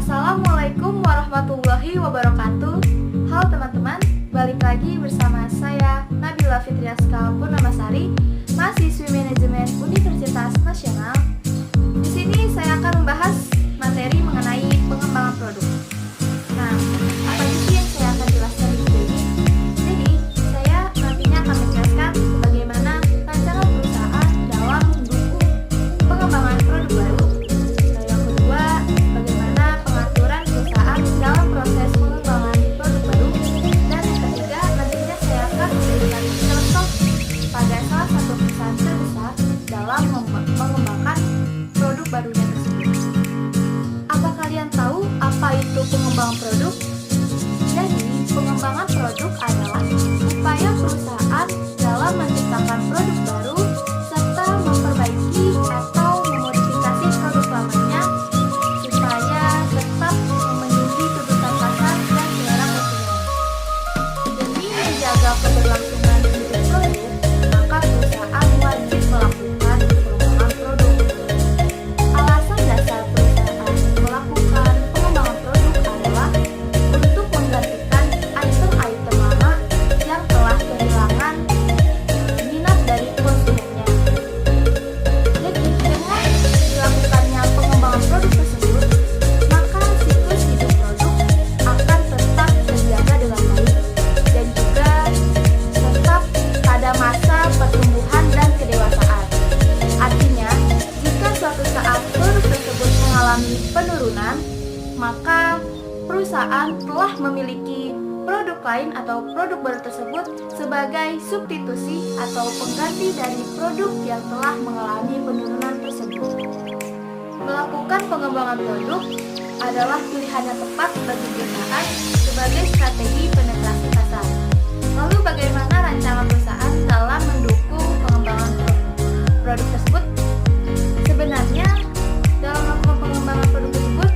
Assalamualaikum warahmatullahi wabarakatuh. Halo teman-teman, balik lagi bersama saya Nabila Fitriaska Purnamasari, mahasiswi manajemen Universitas Nasional. Di sini saya akan membahas materi mengenai pengembangan produk. Nah, apa sih yang saya akan jelaskan di video ini? Jadi, saya nantinya akan menjelaskan bagaimana rancangan perusahaan dalam mendukung pengembangan produk baru. Yang kedua, bagaimana pengaturan perusahaan dalam proses pengembangan produk baru. Dan yang ketiga, nantinya saya akan memberikan contoh pada salah satu perusahaan terbesar dalam mengembangkan produk barunya tersebut. Apa kalian tahu apa itu pengembangan produk? Jadi, pengembangan produk adalah upaya perusahaan dalam menciptakan produk baru serta memperbaiki atau memodifikasi produk lamanya supaya tetap memenuhi kebutuhan pasar dan selera konsumen. Demi menjaga keberlangsungan hidup produk, maka perusahaan wajib melakukan pengembangan produk. Alasan dasar perusahaan melakukan pengembangan produk adalah untuk menggantikan item-item lama yang telah kehilangan minat dari konsumennya. Jadi, dengan dilakukannya pengembangan produk tersebut, maka siklus hidup produk akan tetap terjaga dengan baik dan juga tetap pada masa pertumbuhan dan kedewasaan. Artinya, jika suatu saat produk tersebut mengalami penurunan, maka perusahaan telah memiliki produk lain atau produk baru tersebut sebagai substitusi atau pengganti dari produk yang telah mengalami penurunan tersebut. Melakukan pengembangan produk adalah pilihan yang tepat bagi perusahaan sebagai strategi penetrasi pasar. Lalu bagaimana rancangan perusahaan dalam mendukung pengembangan produk tersebut? Sebenarnya, dalam melakukan pengembangan produk tersebut,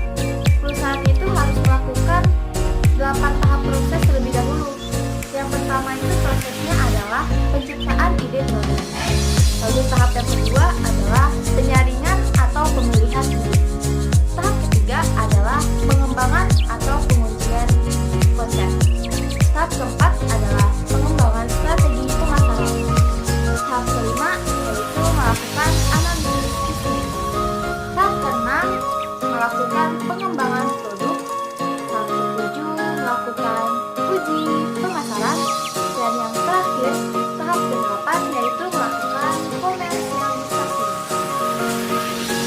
perusahaan itu harus melakukan 8 tahap proses terlebih dahulu. Yang pertama itu prosesnya adalah penciptaan ide produk. Lalu tahap yang kedua adalah penyaringan atau pemilihan ide. Tahap ketiga adalah pengembangan atau pengujian konsep. Tahap keempat adalah pengembangan strategi pemasaran. Tahap kelima yaitu melakukan analisis bisnis. Tahap keenam melakukan pengembangan produk. Tahap ketujuh melakukan uji pemasaran. Dan yang terakhir, tahap ke-8 yaitu melakukan komersialisasi.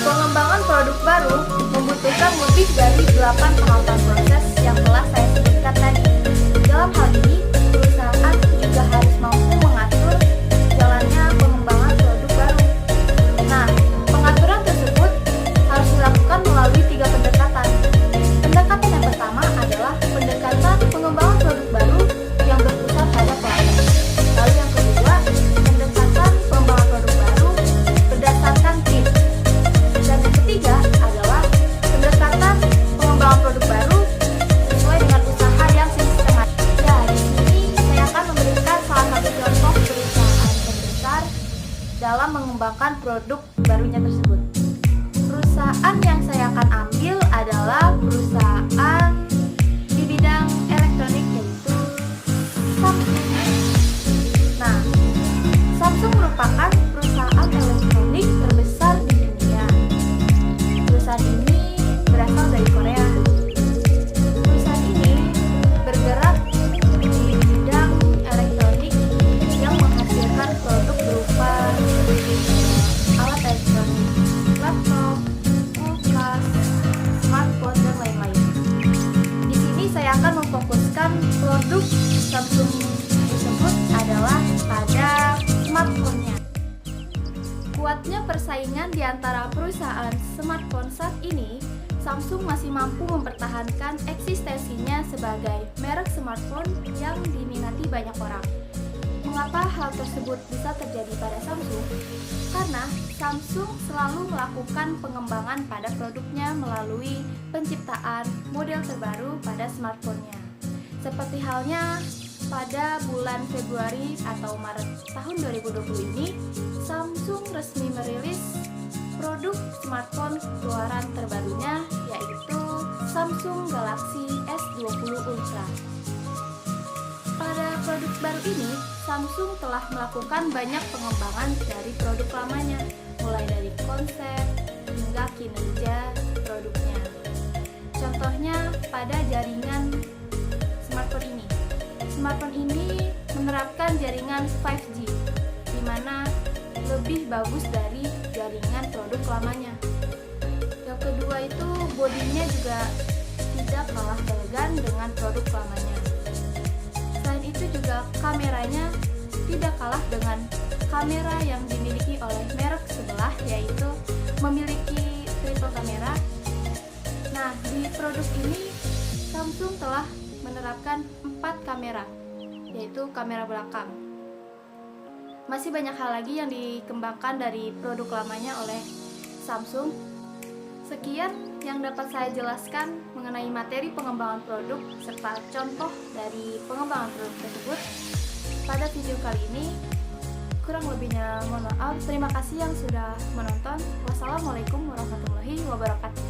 Pengembangan produk baru membutuhkan lebih dari 8 tahapan proses yang telah saya sebutkan tadi. Dalam hal ini, perusahaan juga harus mampu mengatur jalannya pengembangan produk baru. Nah, pengaturan tersebut harus dilakukan melalui 3 pendekatan. Pendekatan yang pertama adalah pendekatan pengembangan produk baru yang berpusat pada pelanggan. Lalu yang kedua, pendekatan pengembangan produk baru berdasarkan tim. Dan yang ketiga adalah pendekatan pengembangan produk baru sesuai dengan usaha yang sistematis. Ya, di sini saya akan memberikan salah satu contoh perusahaan terbesar dalam mengembangkan produk barunya tersebut. Perusahaan yang saya akan ambil adalah perusahaan di bidang elektronik yaitu Samsung. Nah, Samsung merupakan perusahaan elektronik terbesar di dunia. Perusahaan ini berasal dari Korea. Perusahaan ini bergerak di bidang elektronik yang menghasilkan produk berupa alat elektronik, laptop, kulkas, smartphone, dan lain-lain. Di sini saya akan memfokuskan produk Samsung tersebut adalah pada smartphone-nya. Kuatnya persaingan di antara perusahaan smartphone saat ini, Samsung masih mampu mempertahankan eksistensinya sebagai merek smartphone yang diminati banyak orang. Mengapa hal tersebut bisa terjadi pada Samsung? Karena Samsung selalu melakukan pengembangan pada produknya melalui penciptaan model terbaru pada smartphone-nya. Seperti halnya pada bulan Februari atau Maret tahun 2020 ini, Samsung resmi merilis produk smartphone keluaran terbarunya, yaitu Samsung Samsung Galaxy S20 Ultra. Pada produk baru ini, Samsung telah melakukan banyak pengembangan dari produk lamanya, mulai dari konsep hingga kinerja produknya. Contohnya pada jaringan smartphone ini. Smartphone ini menerapkan jaringan 5G, di mana lebih bagus dari jaringan produk lamanya. Yang kedua itu bodinya juga tidak kalah elegan dengan produk lamanya. Selain itu juga kameranya tidak kalah dengan kamera yang dimiliki oleh merek sebelah, yaitu memiliki triple kamera. Nah, di produk ini Samsung telah menerapkan 4 kamera, yaitu kamera belakang. Masih banyak hal lagi yang dikembangkan dari produk lamanya oleh Samsung. Sekian yang dapat saya jelaskan mengenai materi pengembangan produk serta contoh dari pengembangan produk tersebut pada video kali ini. Kurang lebihnya mohon maaf. Terima kasih yang sudah menonton. Wassalamualaikum warahmatullahi wabarakatuh.